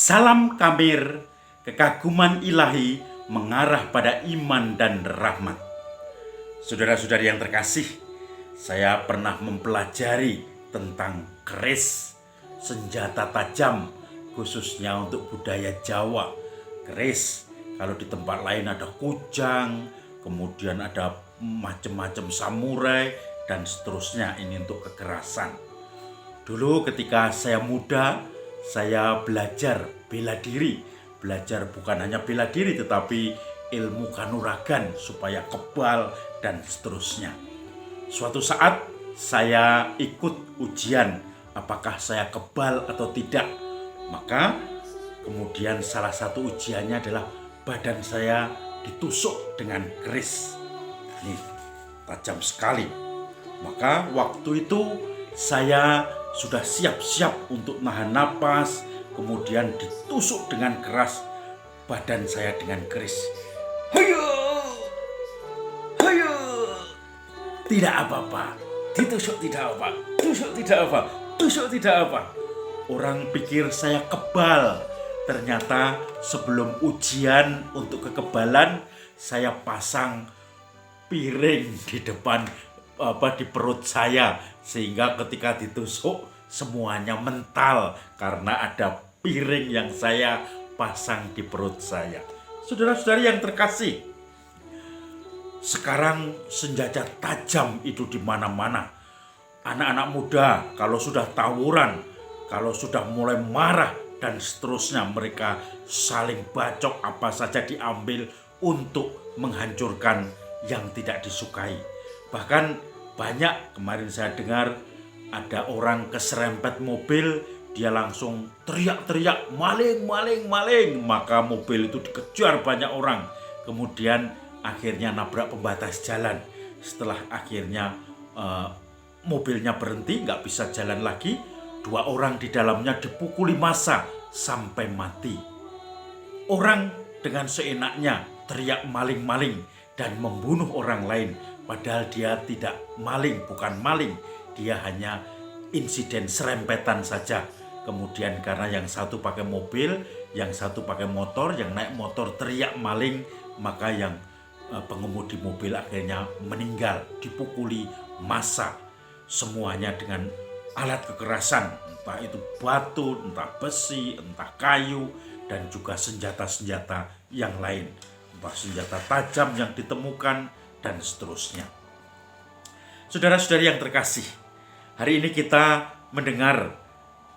Salam Kamir, kekaguman ilahi mengarah pada iman dan rahmat. Saudara-saudari yang terkasih, saya pernah mempelajari tentang keris, senjata tajam khususnya untuk budaya Jawa. Keris, kalau di tempat lain ada kujang, kemudian ada macam-macam samurai dan seterusnya, ini untuk kekerasan. Dulu ketika saya muda, saya belajar bela diri. Belajar bukan hanya bela diri tetapi ilmu kanuragan supaya kebal dan seterusnya. Suatu saat saya ikut ujian apakah saya kebal atau tidak. Maka kemudian salah satu ujiannya adalah badan saya ditusuk dengan keris. Ini tajam sekali. Maka waktu itu saya sudah siap-siap untuk nahan napas, kemudian ditusuk dengan keras badan saya dengan keris. Hayo, hayo, tidak apa-apa, ditusuk tidak apa, tusuk tidak apa, tusuk tidak apa. Orang pikir saya kebal, ternyata sebelum ujian untuk kekebalan saya pasang piring di depan di perut saya, sehingga ketika ditusuk semuanya mental karena ada piring yang saya pasang di perut saya. Saudara-saudari yang terkasih, sekarang senjata tajam itu di mana-mana. Anak-anak muda kalau sudah tawuran, kalau sudah mulai marah dan seterusnya, mereka saling bacok apa saja diambil untuk menghancurkan yang tidak disukai. Bahkan banyak kemarin saya dengar ada orang keserempet mobil, dia langsung teriak-teriak maling, maling, maling. Maka mobil itu dikejar banyak orang. Kemudian akhirnya nabrak pembatas jalan. Setelah akhirnya mobilnya berhenti, nggak bisa jalan lagi. 2 orang di dalamnya dipukuli massa sampai mati. Orang dengan seenaknya teriak maling-maling dan membunuh orang lain. Padahal dia tidak maling, bukan maling. Dia hanya insiden serempetan saja. Kemudian karena yang satu pakai mobil, yang satu pakai motor, yang naik motor teriak maling, maka yang pengemudi mobil akhirnya meninggal, dipukuli massa. Semuanya dengan alat kekerasan, entah itu batu, entah besi, entah kayu, dan juga senjata-senjata yang lain. Entah senjata tajam yang ditemukan, dan seterusnya. Saudara-saudari yang terkasih, hari ini kita mendengar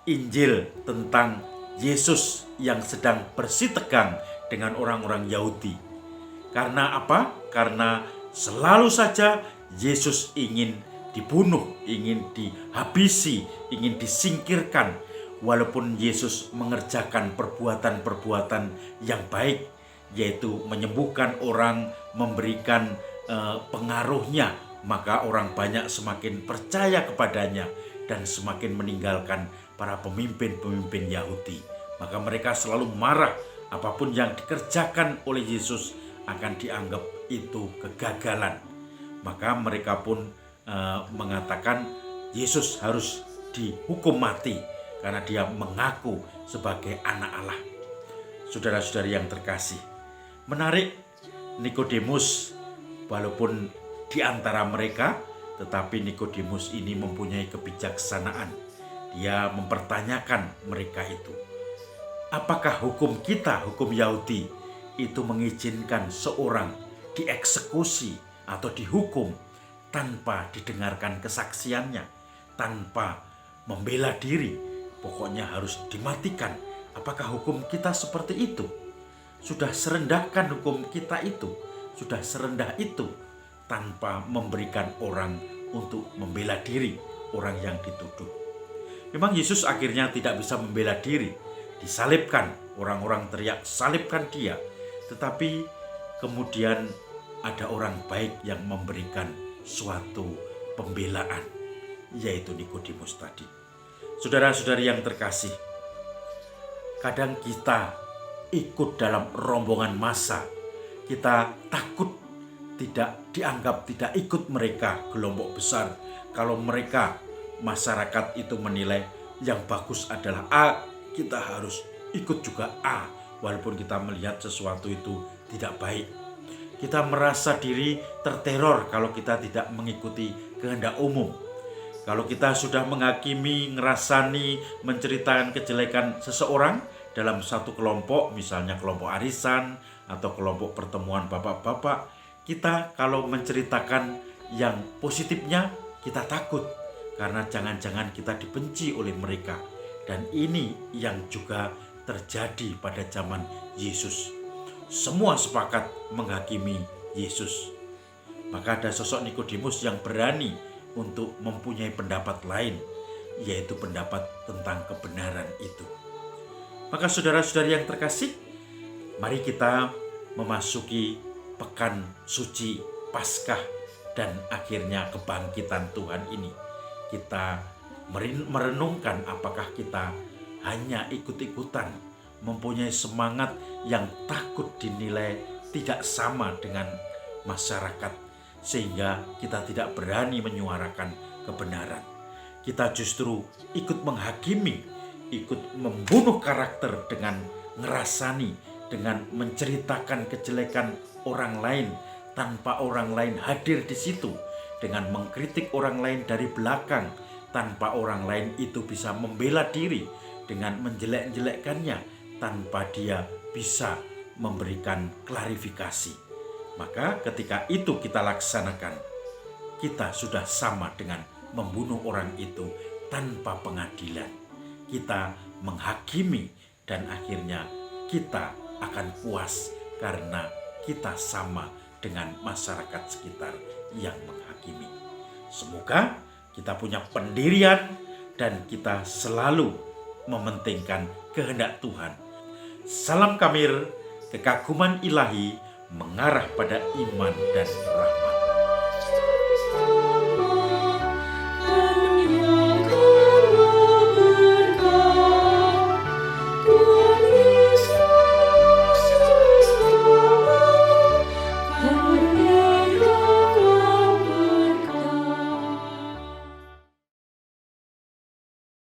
Injil tentang Yesus yang sedang bersitegang dengan orang-orang Yahudi. Karena apa? Karena selalu saja Yesus ingin dibunuh, ingin dihabisi, ingin disingkirkan. Walaupun Yesus mengerjakan perbuatan-perbuatan yang baik, yaitu menyembuhkan orang, memberikan pengaruhnya, maka orang banyak semakin percaya kepadanya dan semakin meninggalkan para pemimpin-pemimpin Yahudi. Maka mereka selalu marah apapun yang dikerjakan oleh Yesus akan dianggap itu kegagalan. Maka mereka pun mengatakan Yesus harus dihukum mati karena dia mengaku sebagai anak Allah. Saudara-saudari yang terkasih, menarik, Nikodemus walaupun di antara mereka, tetapi Nikodemus ini mempunyai kebijaksanaan. Dia mempertanyakan mereka itu. Apakah hukum kita, hukum Yahudi, itu mengizinkan seorang dieksekusi atau dihukum tanpa didengarkan kesaksiannya, tanpa membela diri, pokoknya harus dimatikan? Apakah hukum kita seperti itu? Sudah serendahkan hukum kita itu? Sudah serendah itu tanpa memberikan orang untuk membela diri orang yang dituduh? Memang Yesus akhirnya tidak bisa membela diri, disalibkan, orang-orang teriak salibkan dia. Tetapi kemudian ada orang baik yang memberikan suatu pembelaan, yaitu Nikodemus tadi. Saudara-saudari yang terkasih, kadang kita ikut dalam rombongan massa, kita takut tidak dianggap tidak ikut mereka kelompok besar. Kalau mereka, masyarakat itu menilai yang bagus adalah A, kita harus ikut juga A, walaupun kita melihat sesuatu itu tidak baik. Kita merasa diri terteror kalau kita tidak mengikuti kehendak umum. Kalau kita sudah menghakimi, ngerasani, menceritakan kejelekan seseorang dalam satu kelompok, misalnya kelompok arisan atau kelompok pertemuan bapak-bapak, kita kalau menceritakan yang positifnya, kita takut karena jangan-jangan kita dibenci oleh mereka. Dan ini yang juga terjadi pada zaman Yesus. Semua sepakat menghakimi Yesus. Maka ada sosok Nikodemus yang berani untuk mempunyai pendapat lain, yaitu pendapat tentang kebenaran itu. Maka saudara-saudari yang terkasih, mari kita memasuki pekan suci Paskah dan akhirnya kebangkitan Tuhan ini. Kita merenungkan apakah kita hanya ikut-ikutan, mempunyai semangat yang takut dinilai tidak sama dengan masyarakat, sehingga kita tidak berani menyuarakan kebenaran. Kita justru ikut menghakimi, ikut membunuh karakter dengan ngerasani, dengan menceritakan kejelekan orang lain tanpa orang lain hadir di situ, dengan mengkritik orang lain dari belakang tanpa orang lain itu bisa membela diri, dengan menjelek-jelekkannya tanpa dia bisa memberikan klarifikasi. Maka ketika itu kita laksanakan, kita sudah sama dengan membunuh orang itu tanpa pengadilan. Kita menghakimi dan akhirnya kita akan puas karena kita sama dengan masyarakat sekitar yang menghakimi. Semoga kita punya pendirian dan kita selalu mementingkan kehendak Tuhan. Salam Kamir, kekaguman ilahi mengarah pada iman dan rahmat.